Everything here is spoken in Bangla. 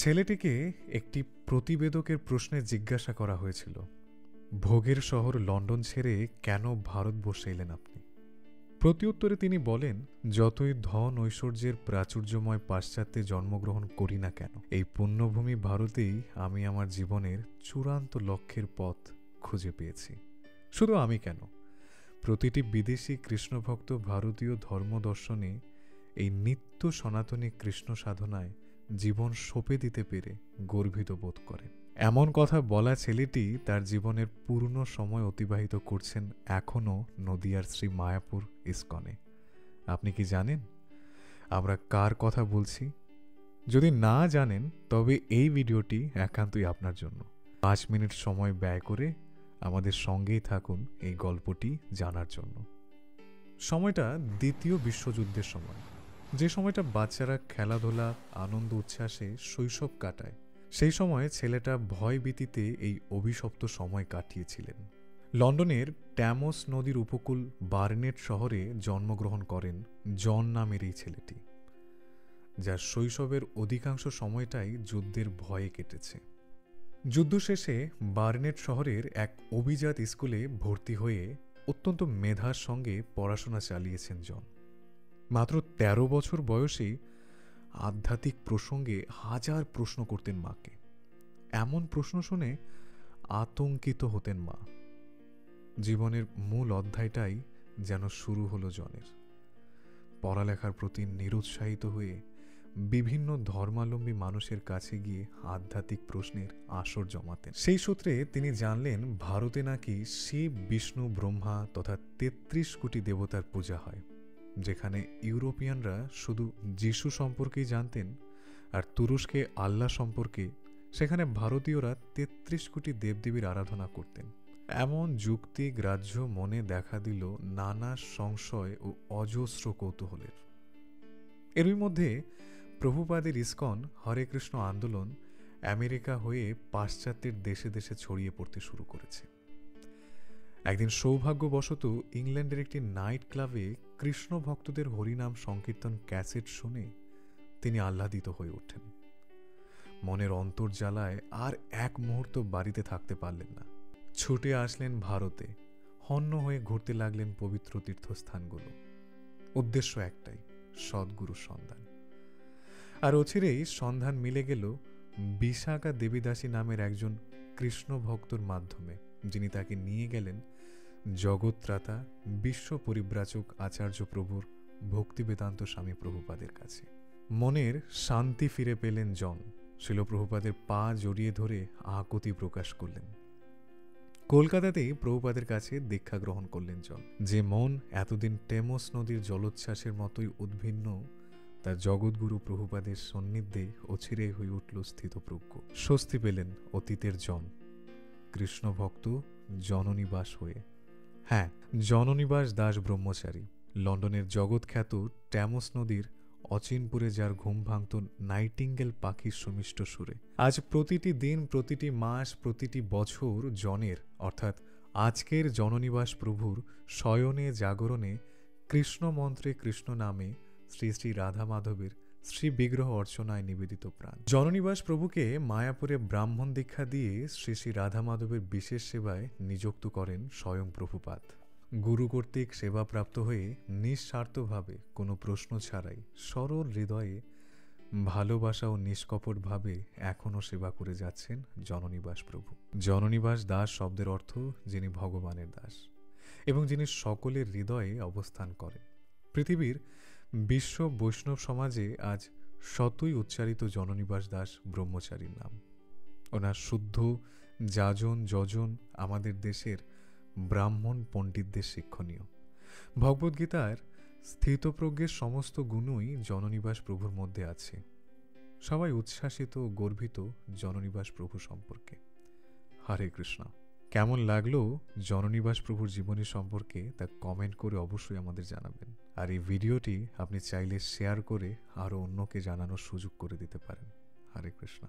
ছেলেটিকে একটি প্রতিবেদকের প্রশ্নে জিজ্ঞাসা করা হয়েছিল, ভোগের শহর লন্ডন ছেড়ে কেন ভারতবর্ষে এলেন আপনি? প্রত্যুত্তরে তিনি বলেন, যতই ধন ঐশ্বর্যের প্রাচুর্যময় পাশ্চাত্যে জন্মগ্রহণ করি না কেন, এই পুণ্যভূমি ভারতেই আমি আমার জীবনের চূড়ান্ত লক্ষ্যের পথ খুঁজে পেয়েছি। শুধু আমি কেন, প্রতিটি বিদেশি কৃষ্ণভক্ত ভারতীয় ধর্মদর্শনে এই নিত্য সনাতনী কৃষ্ণ সাধনায় জীবন সঁপে দিতে পেরে গর্বিত বোধ করেন। এমন কথা বলা ছেলেটি তার জীবনের পূর্ণ সময় অতিবাহিত করছেন এখনও নদিয়ার শ্রী মায়াপুর ইস্কনে। আপনি কি জানেন আমরা কার কথা বলছি? যদি না জানেন তবে এই ভিডিওটি একান্তই আপনার জন্য। 5 মিনিট সময় ব্যয় করে আমাদের সঙ্গেই থাকুন এই গল্পটি জানার জন্য। সময়টা দ্বিতীয় বিশ্বযুদ্ধের সময়, যে সময়টা বাচ্চারা খেলাধুলা আনন্দ উচ্ছ্বাসে শৈশব কাটায়। সেই সময় ছেলেটা ভয়ভীতিতে এই অভিশপ্ত সময় কাটিয়েছিলেন। লন্ডনের ট্যামস নদীর উপকূল বার্নেট শহরে জন্মগ্রহণ করেন জন নামের এই ছেলেটি, যার শৈশবের অধিকাংশ সময়টাই যুদ্ধের ভয়ে কেটেছে। যুদ্ধ শেষে বার্নেট শহরের এক অভিজাত স্কুলে ভর্তি হয়ে অত্যন্ত মেধার সঙ্গে পড়াশোনা চালিয়েছেন জন। মাত্র 13 বছর বয়সে আধ্যাত্মিক প্রসঙ্গে হাজার প্রশ্ন করতেন মাকে। এমন প্রশ্ন শুনে আতঙ্কিত হতেন মা। জীবনের মূল অধ্যায়টাই যেন শুরু হলো জনের। পড়ালেখার প্রতি নিরুৎসাহিত হয়ে বিভিন্ন ধর্মাবলম্বী মানুষের কাছে গিয়ে আধ্যাত্মিক প্রশ্নের আসর জমাতেন। সেই সূত্রে তিনি জানলেন ভারতে নাকি শিব, বিষ্ণু, ব্রহ্মা তথা 33 কোটি দেবতার পূজা হয়, যেখানে ইউরোপিয়ানরা শুধু যিশু সম্পর্কেই জানতেন আর তুরস্কে আল্লাহ সম্পর্কে, সেখানে ভারতীয়রা 33 কোটি দেবদেবীর আরাধনা করতেন। এমন যুক্তি গ্রাহ্য মনে দেখা দিল নানা সংশয় ও অজস্র কৌতূহলের। এরই মধ্যে প্রভুপাদের ইস্কন হরে কৃষ্ণ আন্দোলন আমেরিকা হয়ে পাশ্চাত্যের দেশে দেশে ছড়িয়ে পড়তে শুরু করেছে। একদিন সৌভাগ্যবশত ইংল্যান্ডের একটি নাইট ক্লাবে কৃষ্ণ ভক্তদের হরিনাম সংকীর্তন ক্যাসেট শুনে তিনি আহ্লাদিত হয়ে ওঠেন। মনের অন্তর্জ্বালায় আর এক মুহূর্ত বাড়িতে থাকতে পারলেন না। ছুটে আসলেন ভারতে, হন্য হয়ে ঘুরতে লাগলেন পবিত্র তীর্থস্থানগুলো। উদ্দেশ্য একটাই, সদ্গুরুর সন্ধান। আর অচিরেই সন্ধান মিলে গেল বিশাখা দেবীদাসী নামের একজন কৃষ্ণ ভক্তর মাধ্যমে, যিনি তাকে নিয়ে গেলেন জগৎত্রাতা বিশ্ব পরিব্রাজক আচার্য প্রভুর ভক্তিবেদান্ত স্বামী প্রভুপাদের কাছে। মনের শান্তি ফিরে পেলেন জন। শিল প্রভুপাদের পা জড়িয়ে ধরে আকুতি প্রকাশ করলেন। কলকাতাতেই প্রভুপাদের কাছে দীক্ষা গ্রহণ করলেন জন। যে মন এতদিন টেমস নদীর জলোচ্ছ্বাসের মতোই উদ্ভিন্ন, তার জগৎগুরু প্রভুপাদের সন্নিধ্যে অচিরেই হয়ে উঠল স্থিতপ্রজ্ঞ। স্বস্তি পেলেন অতীতের জন, কৃষ্ণভক্ত জননিবাস হয়ে। হ্যাঁ, জননিবাস দাস ব্রহ্মচারী, লন্ডনের জগৎখ্যাত ট্যামস নদীর অচিনপুরে যার ঘুম ভাঙত নাইটিঙ্গেল পাখির সুমিষ্ট সুরে। আজ প্রতিটি দিন, প্রতিটি মাস, প্রতিটি বছর জনের অর্থাৎ আজকের জননিবাস প্রভুর শয়নে জাগরণে কৃষ্ণ মন্ত্রে কৃষ্ণ নামে শ্রী শ্রী রাধা মাধবের শ্রী বিগ্রহ অর্চনায় নিবেদিত প্রাণ। জননিবাস প্রভুকে মায়াপুরে ব্রাহ্মণ দীক্ষা দিয়ে শ্রী শ্রী রাধা মাধবের বিশেষ সেবায় নিযুক্ত করেন স্বয়ং প্রভুপাদ। গুরু কর্তৃক সেবাপ্রাপ্ত হয়ে নিঃস্বার্থভাবে কোনো প্রশ্ন ছাড়াই সরল হৃদয়ে ভালোবাসা ও নিষ্কপটভাবে এখনও সেবা করে যাচ্ছেন জননিবাস প্রভু। জননিবাস দাস শব্দের অর্থ যিনি ভগবানের দাস এবং যিনি সকলের হৃদয়ে অবস্থান করেন। পৃথিবীর বিশ্ব বৈষ্ণব সমাজে আজ শতই উচ্চারিত জননিবাস দাস ব্রহ্মচারীর নাম। ওনার শুদ্ধ যাজন যজন আমাদের দেশের ব্রাহ্মণ পণ্ডিতদের শিক্ষণীয়। ভগবদ্গীতার স্থিতপ্রজ্ঞের সমস্ত গুণই জননিবাস প্রভুর মধ্যে আছে। সবাই উচ্ছ্বাসিত ও গর্বিত জননিবাস প্রভু সম্পর্কে। হরে কৃষ্ণ। কেমন লাগলো জননিবাস প্রভুর জীবনী সম্পর্কে তা কমেন্ট করে অবশ্যই আমাদের জানাবেন। আর এই ভিডিওটি আপনি চাইলে শেয়ার করে আরও অন্যকে জানানোর সুযোগ করে দিতে পারেন। হরে কৃষ্ণ।